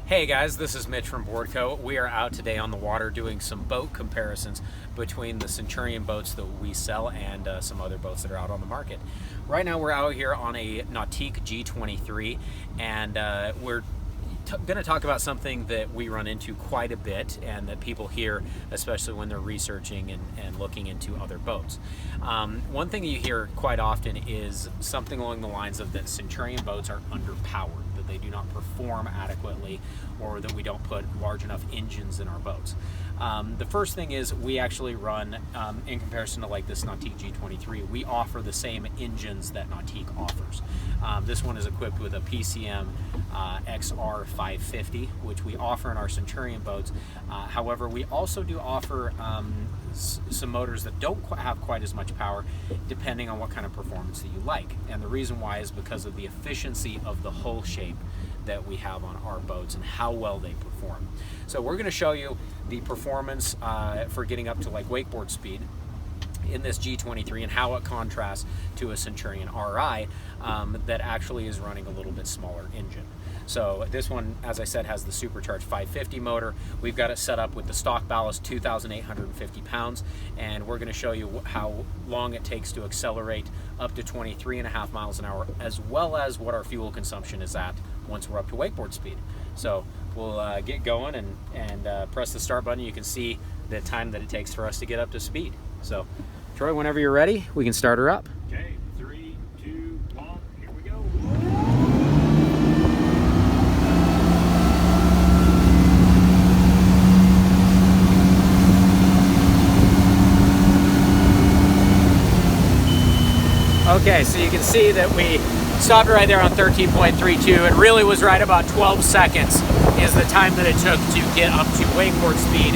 Hey guys, this is Mitch from BoardCo. We are out today on the water doing some boat comparisons between the Centurion boats that we sell and some other boats that are out on the market. Right now we're out here on a Nautique G23 and we're going to talk about something that we run into quite a bit and that people hear, especially when they're researching and looking into other boats. One thing you hear quite often is something along the lines of that Centurion boats are underpowered, that they do not perform adequately, or that we don't put large enough engines in our boats. The first thing is we actually run, in comparison to like this Nautique G23, we offer the same engines that Nautique offers. This one is equipped with a PCM XR550, which we offer in our Centurion boats. However, we also do offer some motors that don't have quite as much power, depending on what kind of performance that you like. And the reason why is because of the efficiency of the hull shape that we have on our boats and how well they perform. So we're going to show you the performance for getting up to like wakeboard speed in this G23 and how it contrasts to a Centurion Ri that actually is running a little bit smaller engine. So this one, as I said, has the supercharged 550 motor. We've got it set up with the stock ballast 2,850 pounds, and we're going to show you how long it takes to accelerate up to 23.5 miles an hour, as well as what our fuel consumption is at once we're up to wakeboard speed. So we'll get going and press the start button. You can see the time that it takes for us to get up to speed. So Troy, whenever you're ready, we can start her up. Okay, 3, 2, 1, here we go. Okay, so you can see that we stopped right there on 13.32. It really was right about 12 seconds is the time that it took to get up to wakeboard speed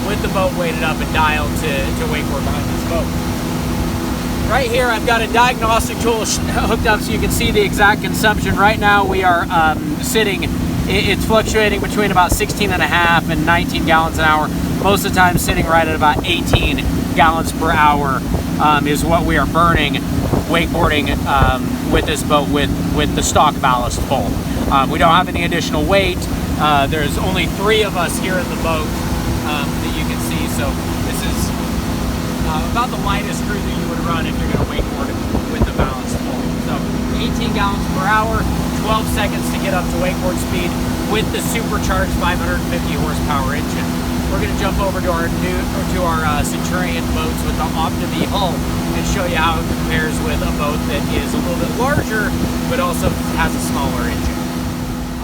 with the boat weighted up and dialed to wakeboard behind this boat. Right here I've got a diagnostic tool hooked up so you can see the exact consumption. Right now we are sitting, it's fluctuating between about 16 and a half and 19 gallons an hour. Most of the time sitting right at about 18 gallons per hour is what we are burning wakeboarding with this boat with the stock ballast full. We don't have any additional weight. There's only 3 of us here in the boat that you can see, so this is about the lightest crew that you would run if you're going to wakeboard with the ballast full. So 18 gallons per hour, 12 seconds to get up to wakeboard speed with the supercharged 550 horsepower engine. We're going to jump over to our Centurion boats with the Opti-V hull and show you how it compares with a boat that is a little bit larger but also has a smaller engine.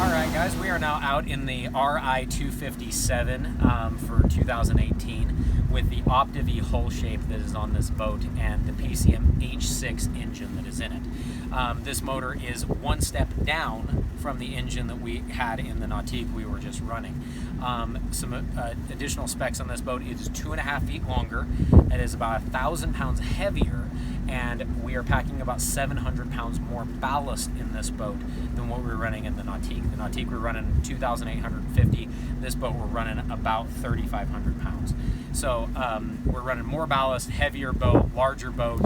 Alright guys, we are now out in the Ri257 for 2018 with the Opti-V hull shape that is on this boat and the PCM H6 engine that is in it. This motor is one step down from the engine that we had in the Nautique we were just running. Some additional specs on this boat: it is 2.5 feet longer, it is about 1,000 pounds heavier, and we are packing about 700 pounds more ballast in this boat than what we were running in the Nautique. The Nautique we're running 2,850, this boat we're running about 3,500 pounds. So we're running more ballast, heavier boat, larger boat,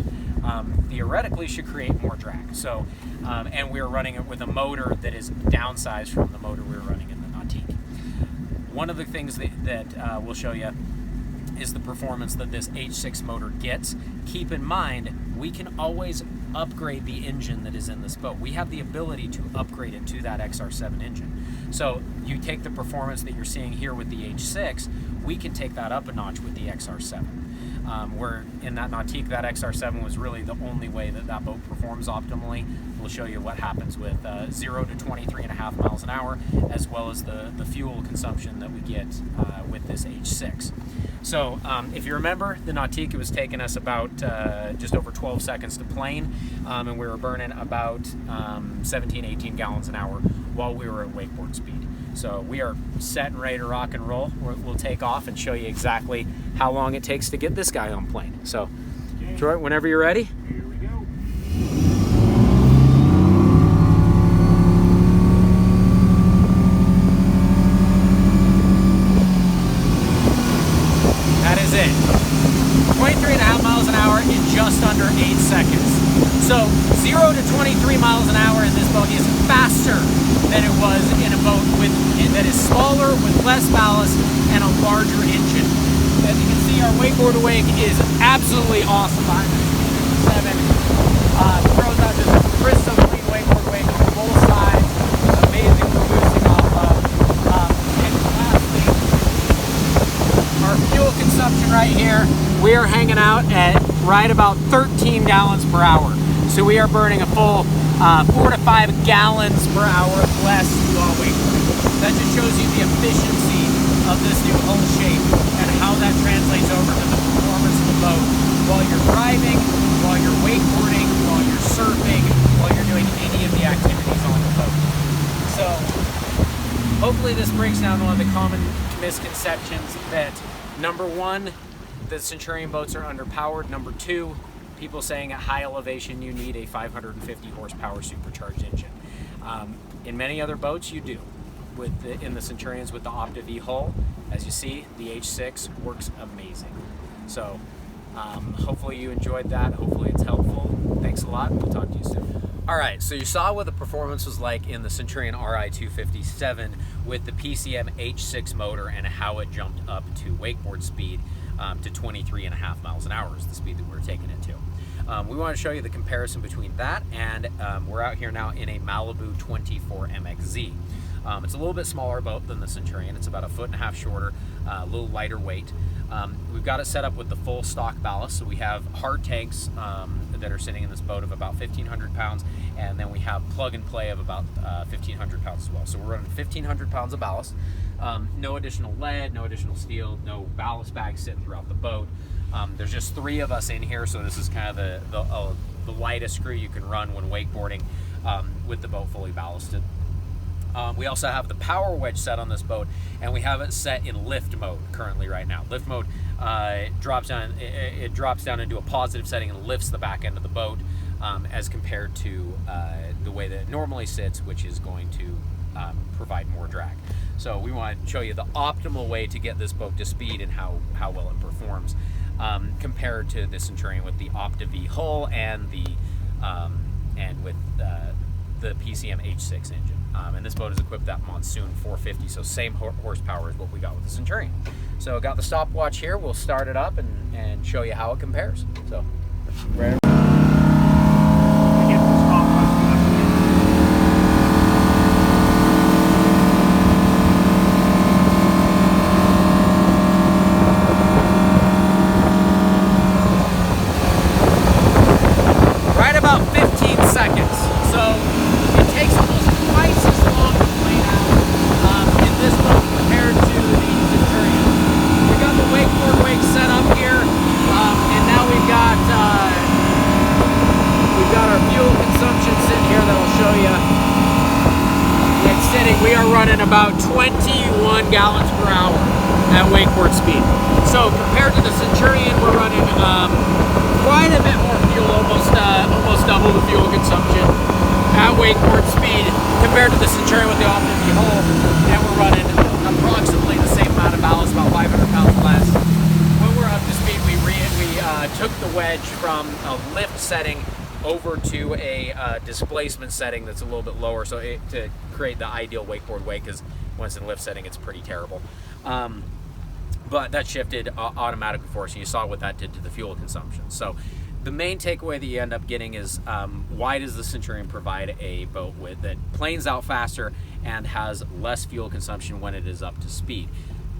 theoretically should create more drag. So, and we're running it with a motor that is downsized from the motor we were running in the Nautique. One of the things that we'll show you is the performance that this H6 motor gets. Keep in mind, we can always upgrade the engine that is in this boat. We have the ability to upgrade it to that XR7 engine. So you take the performance that you're seeing here with the H6, we can take that up a notch with the XR7. Where in that Nautique, that XR7 was really the only way that that boat performs optimally. We'll show you what happens with 0 to 23.5 miles an hour, as well as the fuel consumption that we get with this H6. So if you remember, the Nautique, it was taking us about just over 12 seconds to plane, and we were burning about 17, 18 gallons an hour while we were at wakeboard speed. So we are set and ready to rock and roll. We'll take off and show you exactly how long it takes to get this guy on plane. So, okay. Troy, whenever you're ready. Here we go. That is it. 23.5 miles an hour in just under 8 seconds. So 0 to 23 miles an hour in this boat is faster than it was in a boat that is smaller with less ballast and a larger engine. As you can see, our wakeboard wake is absolutely awesome behind the 7. Throws out just a crystal clean wakeboard wake on both sides. Amazing for boosting off of. And lastly, our fuel consumption right here, we are hanging out at right about 13 gallons per hour. So we are burning a full 4 to 5 gallons per hour less while wakeboarding. That just shows you the efficiency of this new hull shape and how that translates over to the performance of the boat while you're driving, while you're wakeboarding, while you're surfing, while you're doing any of the activities on the boat. So hopefully this breaks down one of the common misconceptions that number 1, the Centurion boats are underpowered. Number 2, people saying at high elevation you need a 550 horsepower supercharged engine. In many other boats you do. In the Centurions with the Opti-V hull, as you see, the H6 works amazing. So hopefully you enjoyed that. Hopefully it's helpful. Thanks a lot. We'll talk to you soon. Alright, so you saw what the performance was like in the Centurion Ri257 with the PCM H6 motor and how it jumped up to wakeboard speed to 23.5 miles an hour is the speed that we're taking it to. We want to show you the comparison between that and we're out here now in a Malibu 24 MXZ. It's a little bit smaller boat than the Centurion. It's about 1.5 feet shorter, a little lighter weight. We've got it set up with the full stock ballast, so we have hard tanks that are sitting in this boat of about 1,500 pounds, and then we have plug and play of about 1,500 pounds as well. So we're running 1,500 pounds of ballast. No additional lead, no additional steel, no ballast bags sitting throughout the boat. There's just 3 of us in here, so this is kind of the lightest crew you can run when wakeboarding with the boat fully ballasted. We also have the power wedge set on this boat, and we have it set in lift mode currently right now. Lift mode drops down into a positive setting and lifts the back end of the boat as compared to the way that it normally sits, which is going to provide more drag. So we want to show you the optimal way to get this boat to speed and how well it performs compared to the Centurion with the Opti-V hull and with the PCM H6 engine. And this boat is equipped with that Monsoon 450, so same horsepower as what we got with the Centurion. So got the stopwatch here. We'll start it up and show you how it compares. So right. Right about 15 seconds. So it takes almost twice as long to plane out in this boat compared to the Centurion. We got the wakeboard wake set up here, and now we've got our fuel consumption sitting here that I'll show you. It's sitting. We are running about 21 gallons per hour at wakeboard speed. So compared to the Centurion, we're running quite a bit more fuel, almost double the fuel consumption at wakeboard speed compared to the Centurion with the Opti-V hull, and we're running approximately the same amount of ballast, about 500 pounds less. When we're up to speed, we took the Wedge from a lift setting over to a displacement setting that's a little bit lower, so to create the ideal wakeboard wake, because when it's in lift setting, it's pretty terrible. But that shifted automatically for us, and you saw what that did to the fuel consumption. So the main takeaway that you end up getting is why does the Centurion provide a boat that planes out faster and has less fuel consumption when it is up to speed?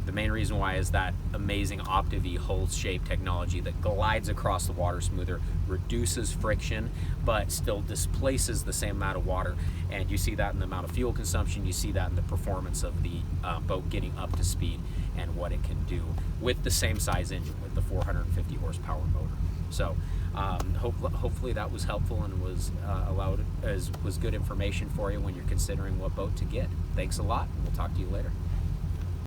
The main reason why is that amazing Opti-V hull shape technology that glides across the water smoother, reduces friction, but still displaces the same amount of water. And you see that in the amount of fuel consumption, you see that in the performance of the boat getting up to speed and what it can do with the same size engine, with the 450 horsepower motor. So hopefully that was helpful and was was good information for you when you're considering what boat to get. Thanks a lot, and we'll talk to you later.